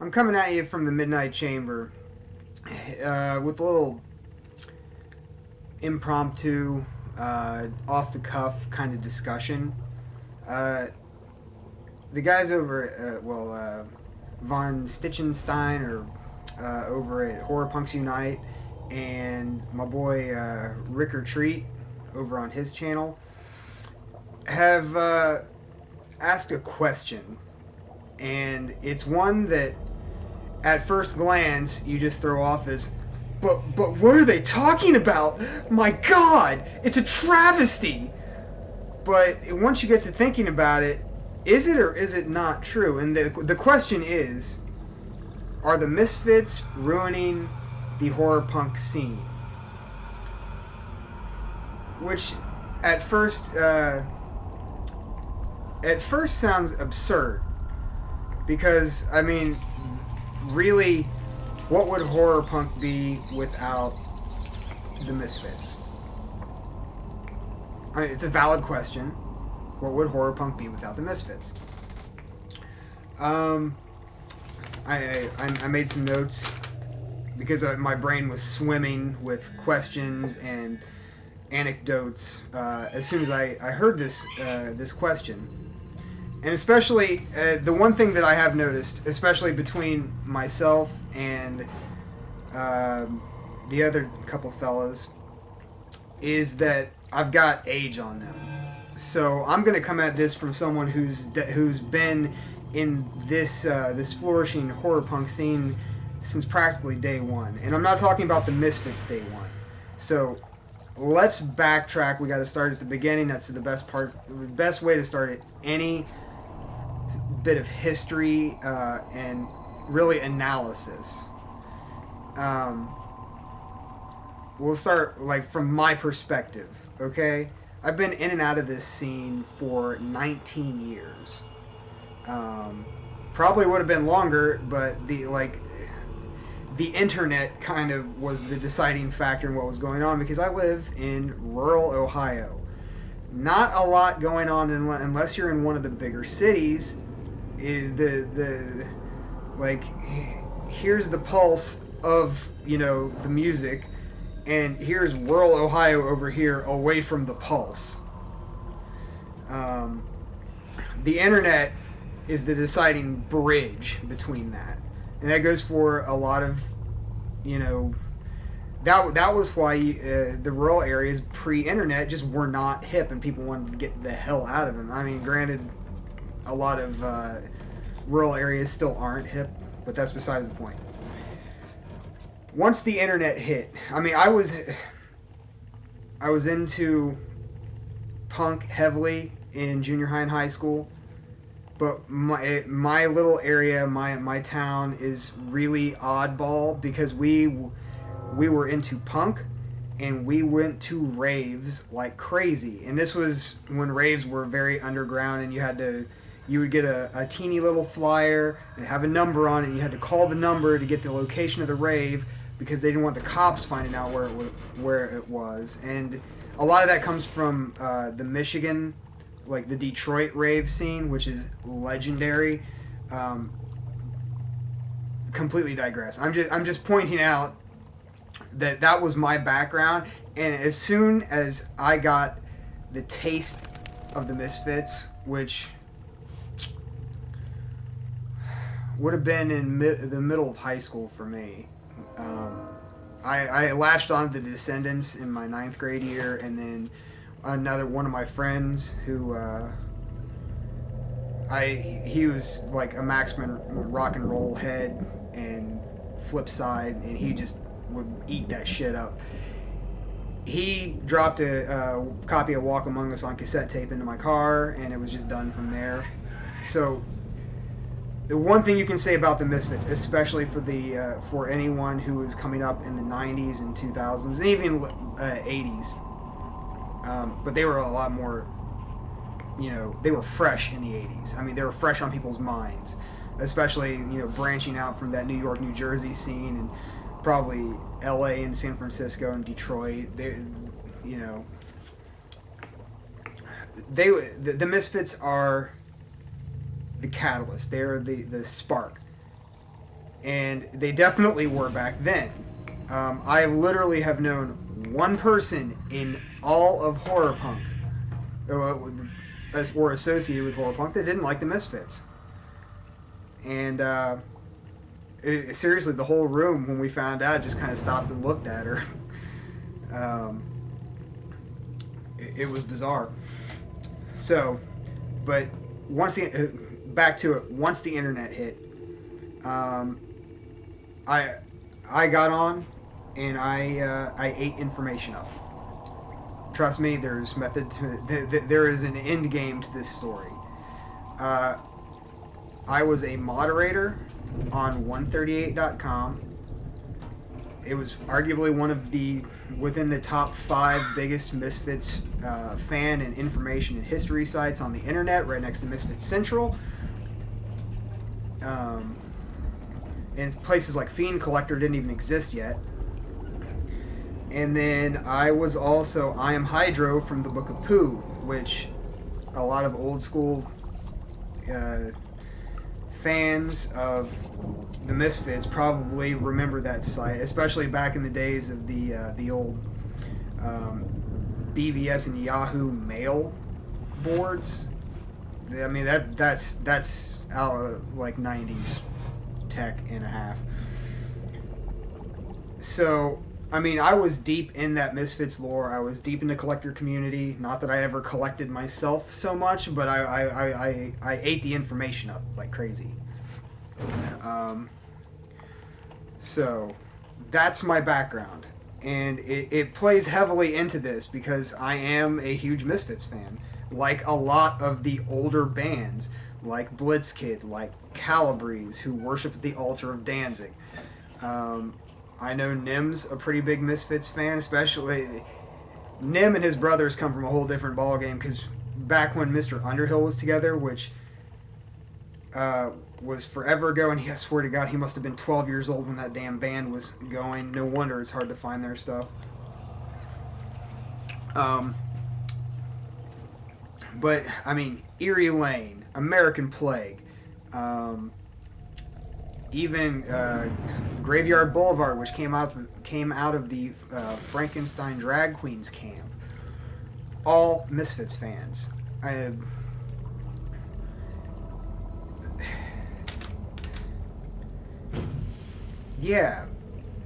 I'm coming at you from the Midnight Chamber with a little impromptu, off the cuff kind of discussion. Uh, the guys over at, Von Stichenstein or over at Horror Punks Unite, and my boy Rick Treat over on his channel have asked a question, and it's one that at first glance you just throw off as, but what are they talking about? My God, it's a travesty. But once you get to thinking about it, is it or is it not true? And the question is, are the Misfits ruining the horror punk scene? Which at first sounds absurd, because I mean, really, what would horror punk be without the Misfits? I mean, it's a valid question. What would horror punk be without the Misfits? I made some notes because my brain was swimming with questions and anecdotes as soon as I heard this question. And especially, the one thing that I have noticed, especially between myself and the other couple fellas, is that I've got age on them. So I'm going to come at this from someone who's been in this flourishing horror punk scene since practically day one. And I'm not talking about the Misfits day one. So let's backtrack. We got to start at the beginning. That's the best part. The best way to start it. Any bit of history and really analysis. We'll start like from my perspective. Okay, I've been in and out of this scene for 19 years. Probably would have been longer, but the internet kind of was the deciding factor in what was going on, because I live in rural Ohio. Not a lot going on unless you're in one of the bigger cities. Here's the pulse of the music, and here's rural Ohio over here away from the pulse. The internet is the deciding bridge between that, and that goes for a lot of that was why the rural areas pre-internet just were not hip, and people wanted to get the hell out of them. I mean, granted, a lot of rural areas still aren't hip, but that's besides the point. Once the internet hit, I mean, I was into punk heavily in junior high and high school, but my little area, my town is really oddball, because we were into punk, and we went to raves like crazy. And this was when raves were very underground, and you would get a teeny little flyer and have a number on it, and you had to call the number to get the location of the rave, because they didn't want the cops finding out where it was. And a lot of that comes from the Michigan, like the Detroit rave scene, which is legendary. Completely digress. I'm just pointing out that was my background, and as soon as I got the taste of the Misfits, which would have been in the middle of high school for me. I latched on to the Descendants in my 9th grade year, and then another one of my friends who he was like a maximum rock and roll head and flip side, and he just would eat that shit up. He dropped a copy of Walk Among Us on cassette tape into my car, and it was just done from there. So the one thing you can say about the Misfits, especially for anyone who was coming up in the 90s and 2000s and even 80s, but they were a lot more, they were fresh in the 80s. I mean, they were fresh on people's minds, especially, branching out from that New York, New Jersey scene, and probably LA and San Francisco and Detroit. The Misfits are the catalyst. They're the spark. and they definitely were back then. I literally have known one person in all of horror punk, or associated with horror punk, that didn't like the Misfits. And seriously, the whole room, when we found out, just kind of stopped and looked at her. um, it was bizarre. So, but back to it. Once the internet hit, I got on, and I ate information up. Trust me, there's method to there is an end game to this story. I was a moderator on 138.com. It was arguably one of within the top 5 biggest Misfits fan and information and history sites on the internet, right next to Misfits Central. And places like Fiend Collector didn't even exist yet. And then I was also I Am Hydro from the Book of Pooh, which a lot of old school fans of the Misfits probably remember that site, especially back in the days of the old BBS and Yahoo mail boards. I mean that's like 90s tech and a half. So I mean, I was deep in that Misfits lore. I was deep in the collector community. Not that I ever collected myself so much, but I ate the information up like crazy. So that's my background. And it plays heavily into this because I am a huge Misfits fan. Like a lot of the older bands, like Blitzkid, like Calabrese, who worship at the altar of Danzig. I know Nim's a pretty big Misfits fan, especially Nim and his brothers come from a whole different ballgame because back when Mr. Underhill was together, which was forever ago, and I swear to God, he must have been 12 years old when that damn band was going. No wonder it's hard to find their stuff. But, I mean, Erie Lane, American Plague, even Graveyard Boulevard, which came out of the Frankenstein Drag Queens camp. All Misfits fans. Yeah.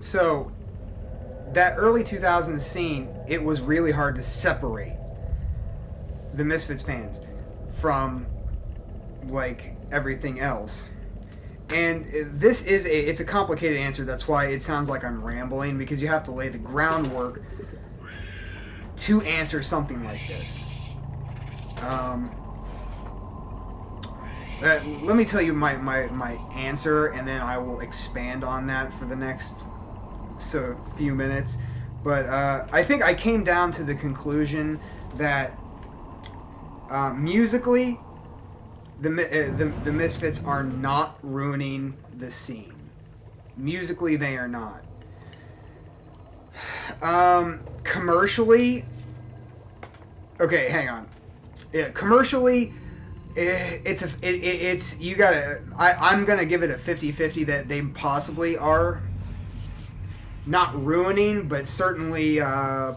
So that early 2000s scene, it was really hard to separate the Misfits fans from like everything else. And it's a complicated answer. That's why it sounds like I'm rambling, because you have to lay the groundwork to answer something like this. Let me tell you my answer, and then I will expand on that for the next few minutes. But I think I came down to the conclusion that musically, the Misfits are not ruining the scene. Musically, they are not. Commercially, okay, hang on. Yeah, commercially, it's you gotta. I'm gonna give it a 50-50 that they possibly are not ruining, but certainly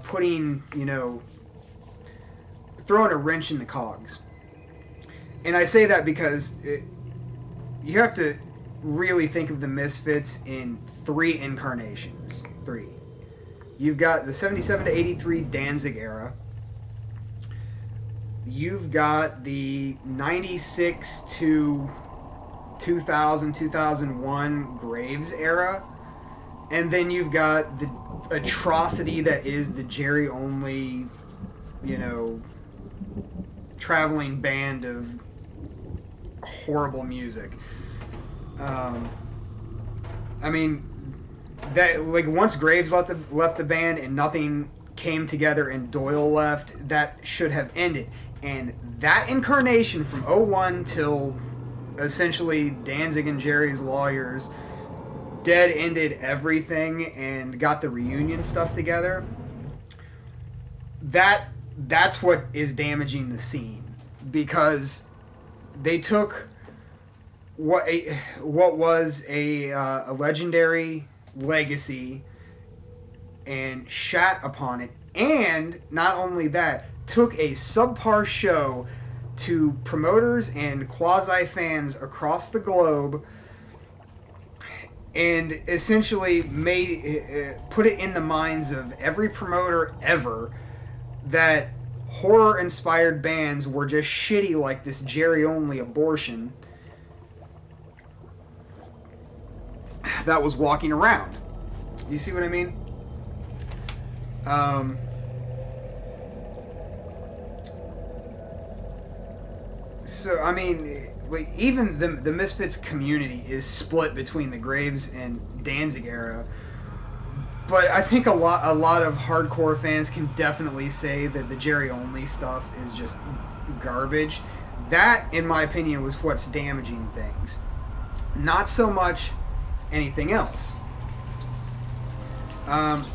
putting, throwing a wrench in the cogs. And I say that because you have to really think of the Misfits in 3 incarnations. 3. You've got the 77 to 83 Danzig era. You've got the 96 to 2000, 2001 Graves era. And then you've got the atrocity that is the Jerry only, traveling band of horrible music. I mean, that like once Graves left the band and nothing came together and Doyle left, that should have ended. And that incarnation from 01 till essentially Danzig and Jerry's lawyers dead ended everything and got the reunion stuff together. That's what is damaging the scene, because they took what was a legendary legacy and shat upon it, and not only that, took a subpar show to promoters and quasi fans across the globe, and essentially made put it in the minds of every promoter ever that horror inspired bands were just shitty, like this Jerry only abortion that was walking around. You see what I mean? So I mean, like, even the Misfits community is split between the Graves and Danzig era. But I think a lot of hardcore fans can definitely say that the Jerry only stuff is just garbage. That, in my opinion, was what's damaging things. Not so much anything else. And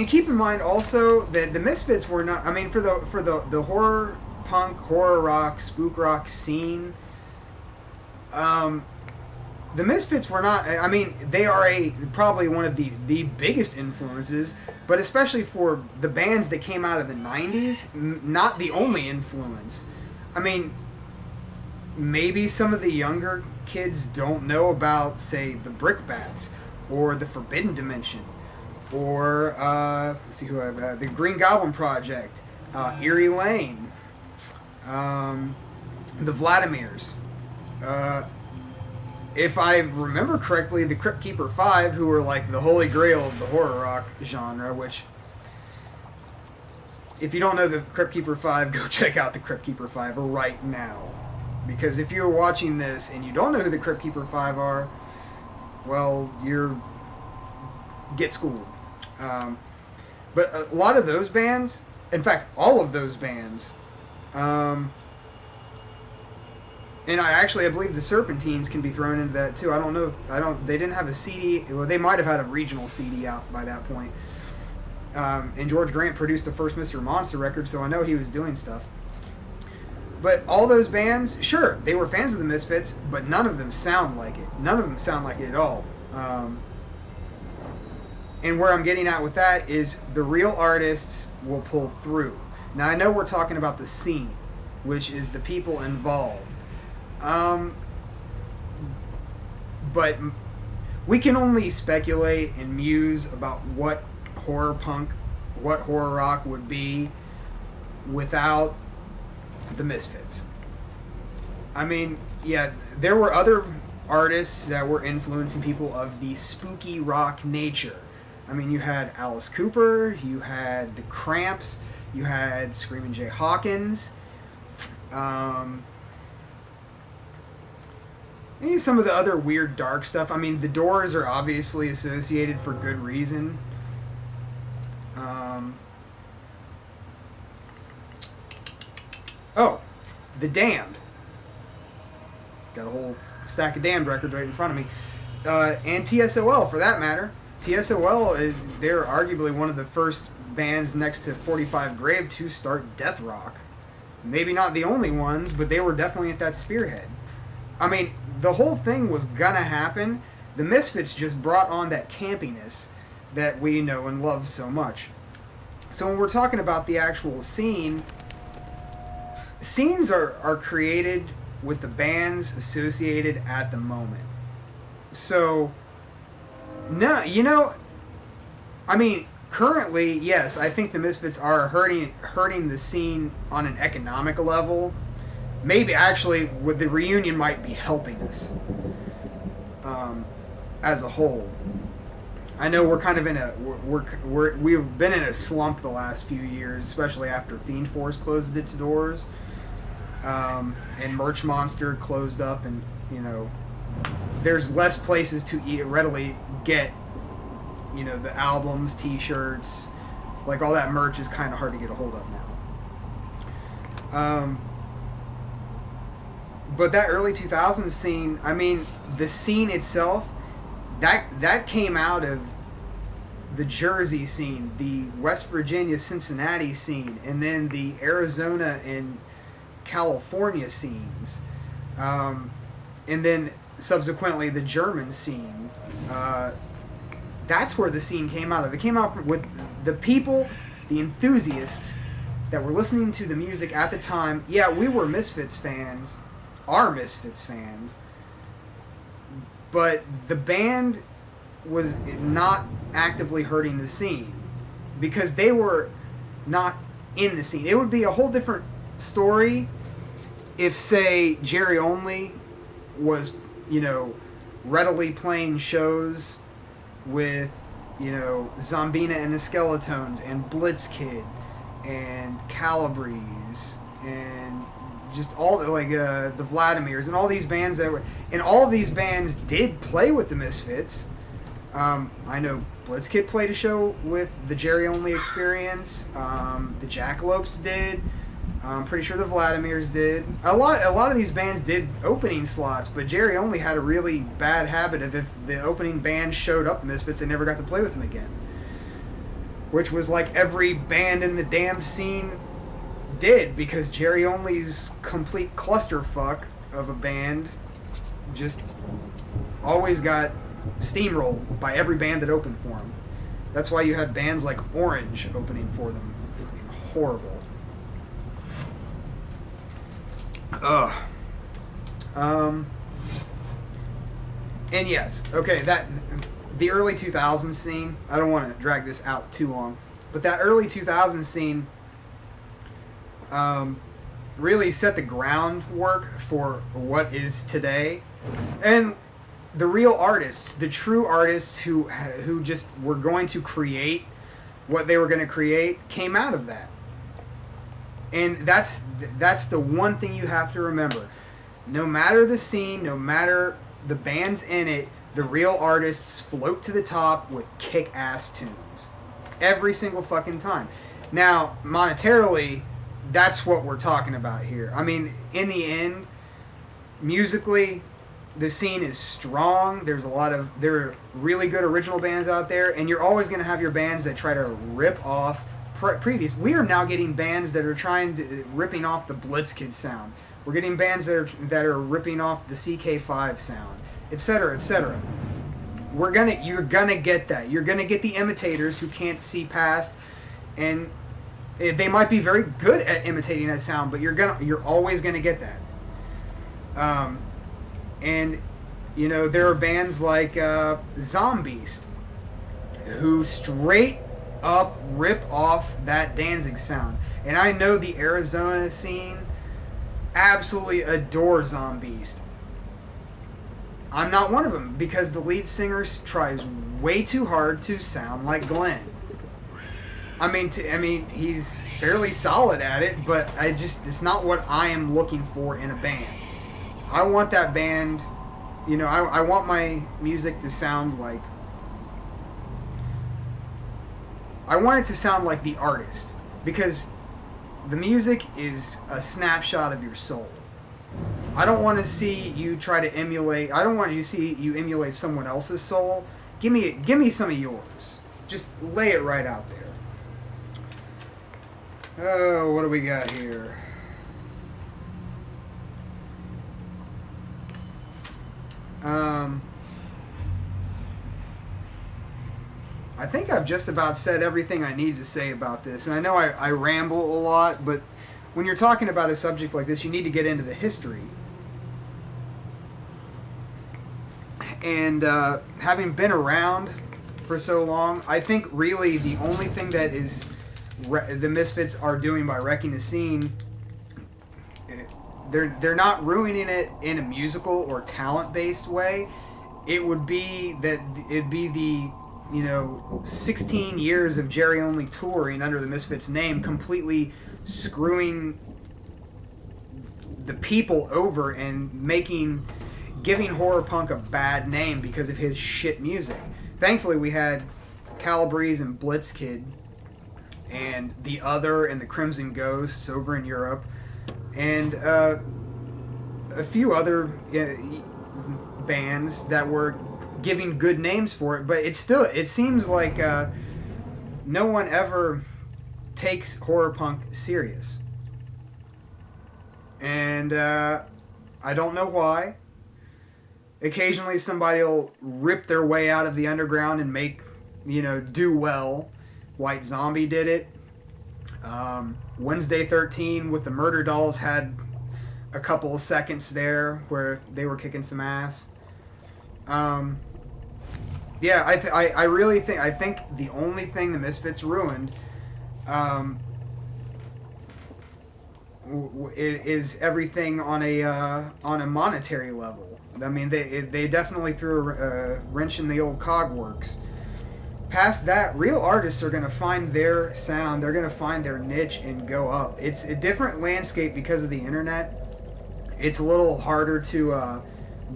keep in mind also that the Misfits were not. I mean, for the horror punk, horror rock, spook rock scene, the Misfits were not. I mean, they are probably one of the biggest influences, but especially for the bands that came out of the '90s, not the only influence. I mean, maybe some of the younger kids don't know about, say, the Brickbats or the Forbidden Dimension, or let's see who I've the Green Goblin Project, Erie Lane, the Vladimirs. If I remember correctly, the Crypt Keeper 5, who were like the holy grail of the horror rock genre, which, if you don't know the Crypt Keeper 5, go check out the Crypt Keeper 5 right now. Because if you're watching this and you don't know who the Crypt Keeper 5 are, well, get schooled. But a lot of those bands, in fact, all of those bands, and I believe the Serpentines can be thrown into that too. I don't know. They didn't have a CD. Well, they might have had a regional CD out by that point. And George Grant produced the first Mr. Monster record, so I know he was doing stuff. But all those bands, sure, they were fans of the Misfits, but none of them sound like it. None of them sound like it at all. And where I'm getting at with that is the real artists will pull through. Now, I know we're talking about the scene, which is the people involved. But we can only speculate and muse about what horror punk, what horror rock would be without the Misfits. I mean, yeah, there were other artists that were influencing people of the spooky rock nature. I mean, you had Alice Cooper, you had the Cramps, you had Screamin' Jay Hawkins, and some of the other weird dark stuff. I mean, the Doors are obviously associated for good reason. The Damned. Got a whole stack of Damned records right in front of me. And TSOL, for that matter. TSOL, they're arguably one of the first bands next to 45 Grave to start death rock. Maybe not the only ones, but they were definitely at that spearhead. I mean, the whole thing was gonna happen. The Misfits just brought on that campiness that we know and love so much. So when we're talking about the actual scene, scenes are created with the bands associated at the moment. So, no, I mean, currently, yes, I think the Misfits are hurting the scene on an economic level. Maybe actually, with the reunion, might be helping us as a whole. I know we're kind of in we've been in a slump the last few years, especially after Fiend Force closed its doors, and Merch Monster closed up, and there's less places to readily get the albums, T-shirts, like all that merch is kind of hard to get a hold of now. But that early 2000s scene, I mean, the scene itself, that came out of the Jersey scene, the West Virginia, Cincinnati scene, and then the Arizona and California scenes, and then subsequently the German scene. That's where the scene came out of. It came out with the people, the enthusiasts that were listening to the music at the time. Yeah, we were Misfits fans, are Misfits fans, but the band was not actively hurting the scene because they were not in the scene. It would be a whole different story if, say, Jerry Only was, readily playing shows with, Zombina and the Skeletons and Blitzkid and Calabrese and just all the Vladimirs and all these bands and all of these bands did play with the Misfits. I know Blitzkid played a show with the Jerry Only Experience. The Jackalopes did. I'm pretty sure the Vladimirs did. A lot of these bands did opening slots, but Jerry Only had a really bad habit of, if the opening band showed up, the Misfits, they never got to play with them again. Which was like every band in the damn scene did, because Jerry Only's complete clusterfuck of a band just always got steamrolled by every band that opened for him. That's why you had bands like Orange opening for them. Fucking horrible. Ugh. And yes, okay, the early 2000s scene, I don't want to drag this out too long, but that early 2000s scene really set the groundwork for what is today. And the real artists, the true artists who just were going to create what they were going to create, came out of that. And that's the one thing you have to remember. No matter the scene, no matter the bands in it, the real artists float to the top with kick-ass tunes. Every single fucking time. Now, monetarily, that's what we're talking about here. I mean, in the end, musically, the scene is strong. There are really good original bands out there, and you're always going to have your bands that try to rip off previous. We are now getting bands that are ripping off the Blitzkid sound. We're getting bands that are ripping off the CK5 sound, etc., etc. You're gonna get that. You're gonna get the imitators who can't see past, and they might be very good at imitating that sound, but you're always gonna get that. And there are bands like Zombeast who straight up rip off that Danzig sound. And I know the Arizona scene absolutely adores Zombeast. I'm not one of them, because the lead singer tries way too hard to sound like Glenn. I mean, he's fairly solid at it, but it's not what I am looking for in a band. I want that band, I want my music to sound like, I want it to sound like the artist, because the music is a snapshot of your soul. I don't want to see you try to emulate. I don't want you to see you emulate someone else's soul. Give me some of yours. Just lay it right out there. Oh, what do we got here? I think I've just about said everything I need to say about this. And I know I ramble a lot, but when you're talking about a subject like this, you need to get into the history. And having been around for so long, I think really the only thing that is the Misfits are doing by wrecking the scene, they're not ruining it in a musical or talent-based way. It'd be the 16 years of Jerry Only touring under the Misfits name completely screwing the people over and giving horror punk a bad name because of his shit music. Thankfully, we had Calabrese and Blitzkid and The Other and the Crimson Ghosts over in Europe, and a few other bands that were giving good names for it, but it seems like no one ever takes horror punk serious. And I don't know why. Occasionally somebody will rip their way out of the underground and make, do well. White Zombie did it. Wednesday 13 with the Murder Dolls had a couple of seconds there where they were kicking some ass. Yeah, I really think the only thing the Misfits ruined is everything on a monetary level. I mean, they definitely threw a wrench in the old cog works. Past that, real artists are going to find their sound. They're going to find their niche and go up. It's a different landscape because of the internet. It's a little harder to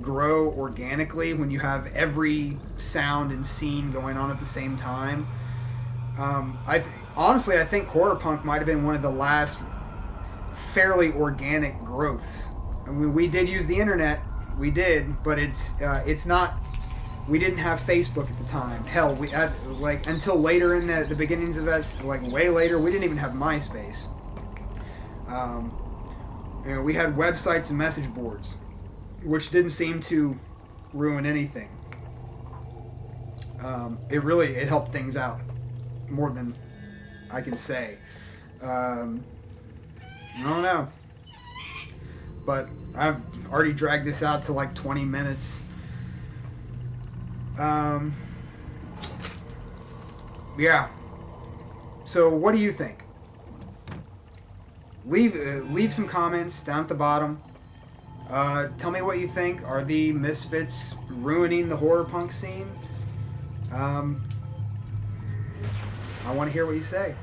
grow organically when you have every sound and scene going on at the same time. Honestly, I think horror punk might have been one of the last fairly organic growths. I mean, we did use the internet, we did, but it's not. We didn't have Facebook at the time. Hell, we had, until later in the beginnings of that, way later, we didn't even have MySpace. We had websites and message boards, which didn't seem to ruin anything. It helped things out more than I can say. I don't know, but I've already dragged this out to 20 minutes. Yeah. So what do you think? Leave some comments down at the bottom. Tell me what you think. Are the Misfits ruining the horror punk scene? I want to hear what you say.